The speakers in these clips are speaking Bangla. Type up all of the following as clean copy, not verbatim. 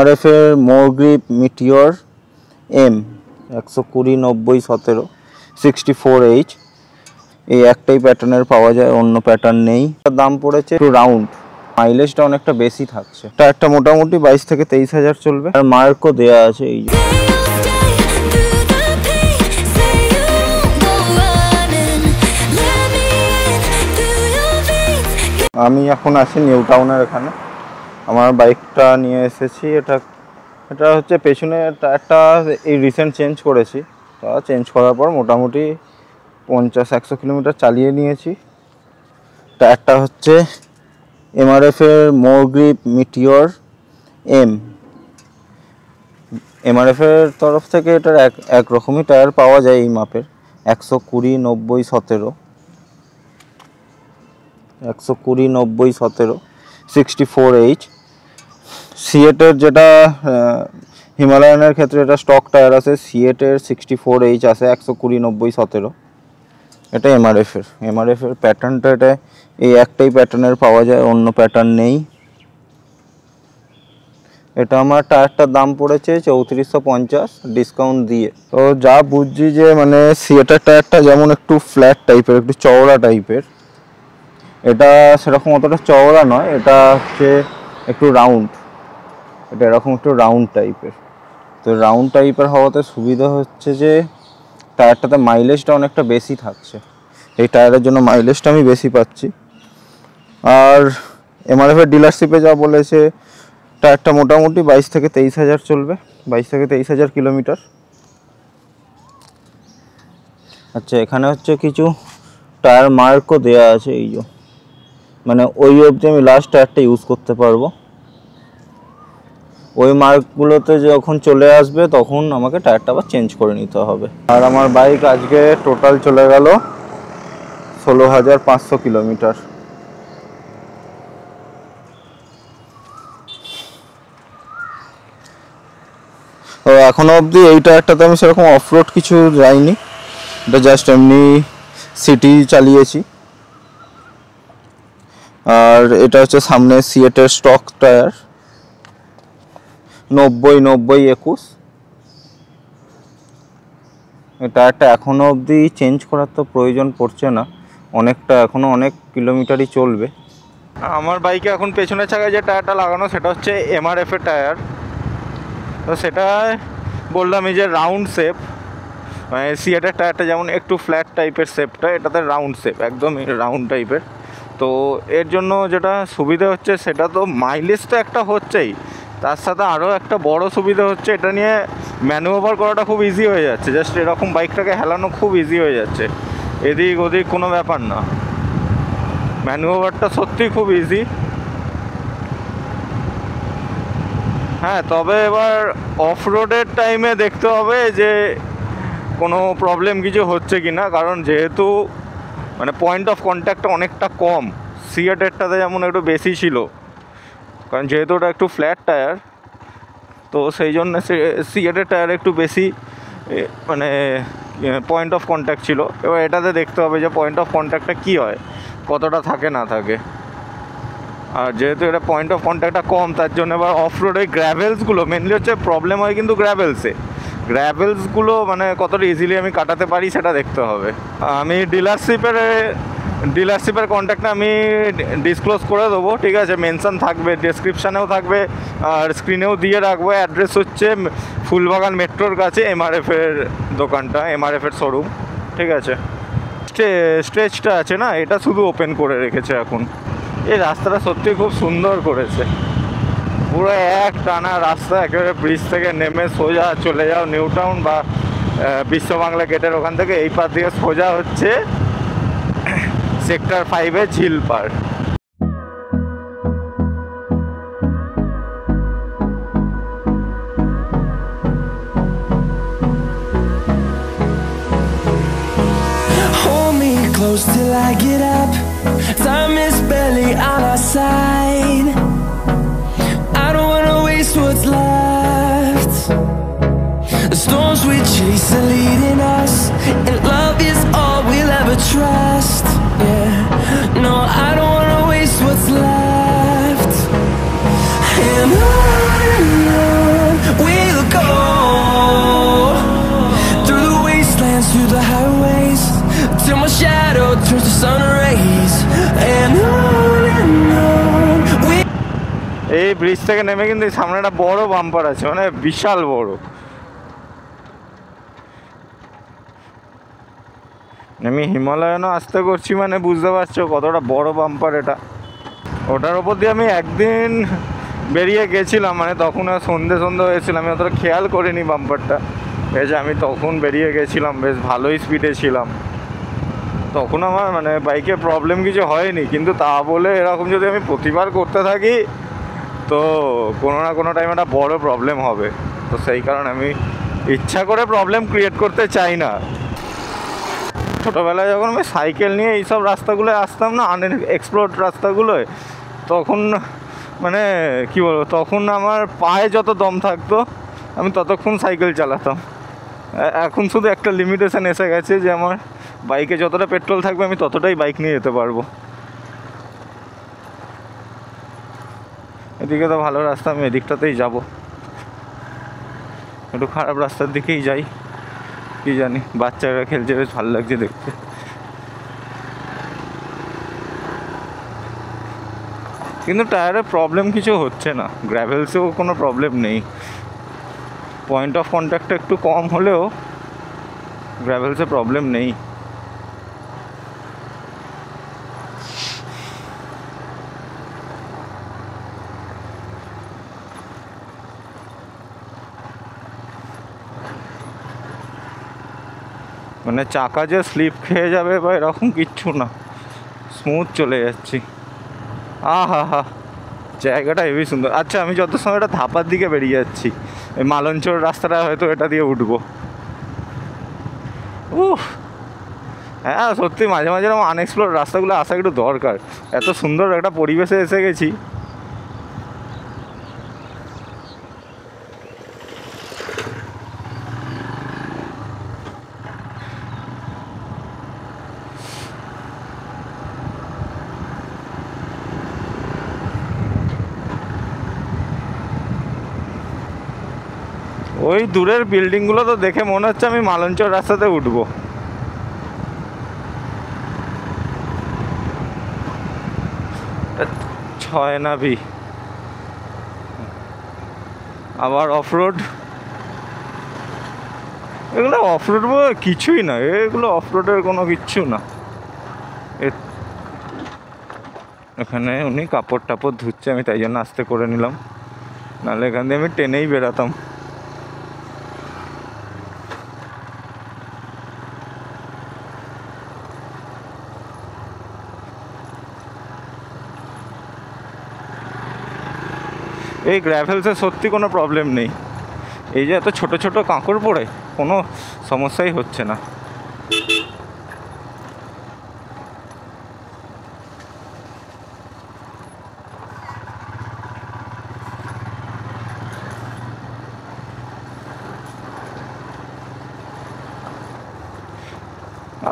MRF এর মোর গ্রিপ মিটিওর এম 120/90/17 64H এই একটাই প্যাটার্নের পাওয়া যায়, অন্য প্যাটার্ন নেই। দাম পড়েছে একটু রাউন্ড, মাইলেজটা অনেকটা বেশি থাকছে। এটা একটা মোটামুটি 22 থেকে 23,000 চলবে। আর মার্কও দেয়া আছে এই যে। আমি এখন আছি নিউ টাউনের এখানে, আমার বাইকটা নিয়ে এসেছি। এটা হচ্ছে পেছনে টায়ারটা এই রিসেন্ট চেঞ্জ করেছি। তা চেঞ্জ করার পর মোটামুটি 50-100 কিলোমিটার চালিয়ে নিয়েছি। টায়ারটা হচ্ছে MRF এর মোর গ্রিপ মিটিওর এম। MRF এর তরফ থেকে এটার একরকমই টায়ার পাওয়া যায় এই মাপের, 120/90/17 120/90/17 64H। সিএটের যেটা হিমালয়ানের ক্ষেত্রে এটা স্টক টায়ার আছে, সিএটের 64H আছে 120/90/17। এটা MRF এর প্যাটার্নটা এটা এই একটাই প্যাটার্নের পাওয়া যায়, অন্য প্যাটার্ন নেই। এটা আমার টায়ারটার দাম পড়েছে 3450 ডিসকাউন্ট দিয়ে। তো যা বুঝছি যে মানে সিএটের টায়ারটা যেমন একটু ফ্ল্যাট টাইপের, একটু চওড়া টাইপের, এটা সেরকম অতটা চওড়া নয়, এটা হচ্ছে একটু রাউন্ড, এটা এরকম একটু রাউন্ড টাইপের। তো রাউন্ড টাইপের হওয়াতে সুবিধা হচ্ছে যে টায়ারটাতে মাইলেজটা অনেকটা বেশি থাকছে, এই টায়ারের জন্য মাইলেজটা আমি বেশি পাচ্ছি। আর MRF এর ডিলারশিপে যা বলেছে টায়ারটা মোটামুটি 22 থেকে 23,000 চলবে, 22 থেকে 23,000 কিলোমিটার। আচ্ছা, এখানে হচ্ছে কিছু টায়ার মার্কও দেয়া আছে এই যে, মানে ওই অবধি আমি লাস্ট টায়ারটা ইউজ করতে পারবো। ওই মার্কগুলোতে যখন চলে আসবে তখন আমাকে টায়ারটা আবার চেঞ্জ করে নিতে হবে। আর আমার বাইক আজকে টোটাল চলে গেল 16,500 কিলোমিটার। তো এখনো অবধি এই টায়ারটাতে আমি সেরকম অফরোড কিছু যাইনি, এটা জাস্ট এমনি সিটি চালিয়েছি। আর এটা হচ্ছে সামনে সিএটের স্টক টায়ার 90/90/21। এই টায়ারটা এখনো অবধি চেঞ্জ করার তো প্রয়োজন পড়ছে না, অনেকটা এখনো অনেক কিলোমিটারই চলবে। আমার বাইকে এখন পেছনের চাকায় যে টায়ারটা লাগানো সেটা হচ্ছে MRF এর টায়ার। তো সেটা বললাম এই যে রাউন্ড শেপ, মানে সিএটের টায়ারটা যেমন একটু ফ্ল্যাট টাইপের শেপটা, এটাতে রাউন্ড শেপ, একদম রাউন্ড টাইপের। তো এর জন্য যেটা সুবিধা হচ্ছে সেটা তো মাইলেজ তো একটা হচ্ছেই, তার সাথে আরও একটা বড় সুবিধা হচ্ছে এটা নিয়ে ম্যানুভার করাটা খুব ইজি হয়ে যাচ্ছে। জাস্ট এরকম বাইকটাকে হেলানো খুব ইজি হয়ে যাচ্ছে, এদিক ওদিক কোনো ব্যাপার না, ম্যানুভারটা সত্যিই খুব ইজি। হ্যাঁ, তবে এবার অফ রোডের টাইমে দেখতে হবে যে কোনো প্রবলেম কিছু হচ্ছে কি না, কারণ যেহেতু মানে পয়েন্ট অফ কন্ট্যাক্টটা অনেকটা কম, সিএটেরটাতে যেমন একটু বেশি ছিল, কারণ যেহেতু ওটা একটু ফ্ল্যাট টায়ার, তো সেই জন্য সিএটের টায়ার একটু বেশি মানে পয়েন্ট অফ কন্ট্যাক্ট ছিল। এবার এটাতে দেখতে হবে যে পয়েন্ট অফ কন্ট্যাক্টটা কী হয়, কতটা থাকে না থাকে। আর যেহেতু এটা পয়েন্ট অফ কন্ট্যাক্টটা কম, তার জন্য এবার অফ রোডে গ্র্যাভেলসগুলো মেনলি হচ্ছে প্রবলেম হয়, কিন্তু গ্র্যাভেলসগুলো মানে কতটা ইজিলি আমি কাটাতে পারি সেটা দেখতে হবে। আমি ডিলারশিপের কন্ট্যাক্টটা আমি ডিসক্লোজ করে দেবো, ঠিক আছে, মেনশন থাকবে, ডেসক্রিপশানেও থাকবে, আর স্ক্রিনেও দিয়ে রাখবো। অ্যাড্রেস হচ্ছে ফুলবাগান মেট্রোর কাছে MRF এর দোকানটা, MRF এর শোরুম, ঠিক আছে। স্ট্রেচটা আছে না, এটা শুধু ওপেন করে রেখেছে এখন। এই রাস্তাটা সত্যি খুব সুন্দর করেছে, পুরো এক টানা রাস্তা, একেবারে ব্রিজ থেকে নেমে সোজা চলে যাও নিউ টাউন বা বিশ্ব বাংলা গেটের ওখান থেকে এই পার দিয়ে সোজা হচ্ছে সেক্টর 5-এ ঝিল park. Close till I get up, time is barely on our side. I don't wanna waste what's left. The storms we chase are leading us, and love is all we'll ever trust. Yeah, no, I don't wanna waste what's left. And on এই ব্রিজ থেকে নেমে কিন্তু এই সামনে একটা বড় বাম্পার আছে, মানে বিশাল বড়। আমি হিমালয়ানও আসতে করছি, মানে বুঝতে পারছো কতটা বড় বাম্পার এটা। ওটার ওপর দিয়ে আমি একদিন বেরিয়ে গেছিলাম, মানে তখন সন্ধে হয়েছিল, আমি অতটা খেয়াল করিনি বাম্পারটা। বেশ আমি তখন বেরিয়ে গেছিলাম, বেশ ভালোই স্পিডে ছিলাম। তখন আমার মানে বাইকে প্রবলেম কিছু হয়নি, কিন্তু তা বলে এরকম যদি আমি প্রতিবার করতে থাকি তো কোনো না কোনো টাইম একটা বড় প্রবলেম হবে। তো সেই কারণে আমি ইচ্ছা করে প্রবলেম ক্রিয়েট করতে চাই না। ছোটোবেলায় যখন আমি সাইকেল নিয়ে এইসব রাস্তাগুলোয় আসতাম না, আনএক্সপ্লোরড রাস্তাগুলোয়, তখন মানে কী বলবো, তখন আমার পায়ে যত দম থাকতো আমি ততক্ষণ সাইকেল চালাতাম। এখন শুধু একটা লিমিটেশন এসে গেছে যে আমার বাইকে যতটা পেট্রোল থাকবে আমি ততটাই বাইক নিয়ে যেতে পারবো। এদিকে তো ভালো রাস্তা, আমি এদিকটাতেই যাব। একটু খারাপ রাস্তার দিকেই যাই, কি জানি। বাচ্চারা খেলছে, বেশ ভালো লাগছে দেখতে। কিন্তু টায়ারের প্রবলেম কিছু হচ্ছে না, গ্র্যাভেলসেও কোনো প্রবলেম নেই। পয়েন্ট অফ কন্ট্যাক্টটা একটু কম হলেও গ্র্যাভেলসে প্রবলেম নেই। মানে চাকা যে স্লিপ খেয়ে যাবে বা এরকম কিচ্ছু না, স্মুথ চলে যাচ্ছি। হা হা, জায়গাটা হেবি সুন্দর। আচ্ছা, আমি যত সময় এটা ধাপার দিকে বেরিয়ে যাচ্ছি, এই মালঞ্চর রাস্তাটা হয়তো এটা দিয়ে উঠবো। উফ, হ্যাঁ সত্যি মাঝে মাঝে এরকম আনএক্সপ্লোর রাস্তাগুলো আসা একটু দরকার। এত সুন্দর একটা পরিবেশে এসে গেছি। ওই দূরের বিল্ডিংগুলো তো দেখে মনে হচ্ছে আমি মালঞ্চর রাস্তাতে উঠবো। ছয় নাবি আবার অফরোড, এগুলো অফরোড কিছুই না, এগুলো অফরোডের কোনো কিচ্ছু না। এখানে উনি কাপড় টাপড় ধুচ্ছে, আমি তাই জন্য আস্তে করে নিলাম, নাহলে এখান দিয়ে আমি টেনেই বেরাতাম। এই গ্র্যাভেলসে সত্যি কোনো প্রবলেম নেই, এই যে এত ছোট ছোট কাঁকড় পড়ে কোনো সমস্যাই হচ্ছে না।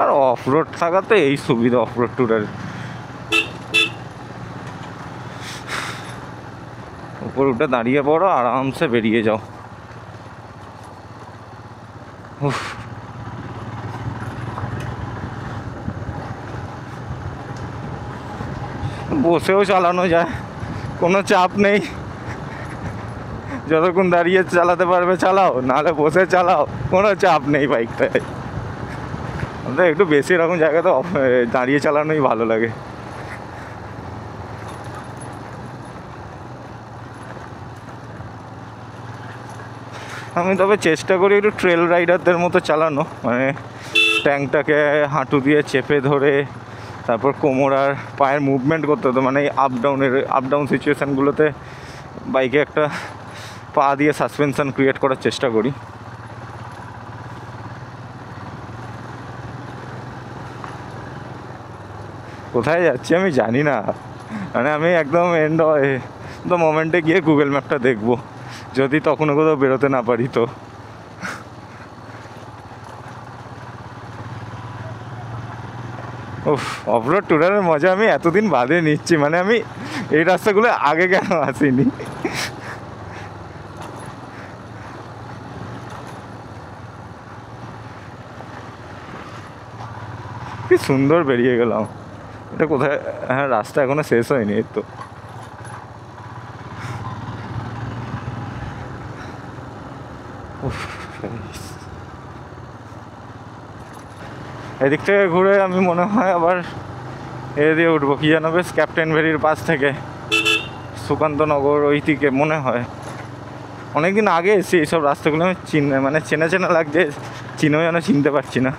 আর অফরোড থাকাতে এই সুবিধা অফরোড ট্যুরের, উপর উঠে দাঁড়িয়ে পড়ো, আরামসে বেরিয়ে যাও। বসেও চালানো যায়, কোনো চাপ নেই। যতক্ষণ দাঁড়িয়ে চালাতে পারবে চালাও, নাহলে বসে চালাও, কোনো চাপ নেই বাইকটায়। আমাদের একটু বেশি এরকম জায়গায় তো দাঁড়িয়ে চালানোই ভালো লাগে। আমি তবে চেষ্টা করি একটু ট্রেল রাইডারদের মতো চালানো, মানে ট্যাঙ্কটাকে হাঁটু দিয়ে চেপে ধরে তারপর কোমর আর পায়ের মুভমেন্ট করতে হতো, মানে এই আপ ডাউন সিচুয়েশানগুলোতে বাইকে একটা পা দিয়ে সাসপেনশন ক্রিয়েট করার চেষ্টা করি। কোথায় যাচ্ছি আমি জানি না, মানে আমি একদম এন্ড দ্য মোমেন্টে গিয়ে গুগল ম্যাপটা দেখবো, যদি তখনও কোথাও বেরোতে না পারি তো। উফ, অফরোড ট্যুরের মজা আমি এতদিন বাদে নিচ্ছি, মানে আমি এই রাস্তাগুলো আগে কেন আসিনি। কি সুন্দর বেরিয়ে গেলাম। এটা কোথায়? হ্যাঁ, রাস্তা এখনো শেষ হয়নি, এই তো। এদিক থেকে ঘুরে আমি মনে হয় আবার এ দিয়ে উঠবো, কী যেন বেশ, ক্যাপ্টেন ভেরির পাশ থেকে সুকান্তনগর ওই দিকে মনে হয়। অনেকদিন আগে এসেছি, এইসব রাস্তাগুলো আমি চেনা চেনা লাগছে, চিনেও যেন চিনতে পারছি না।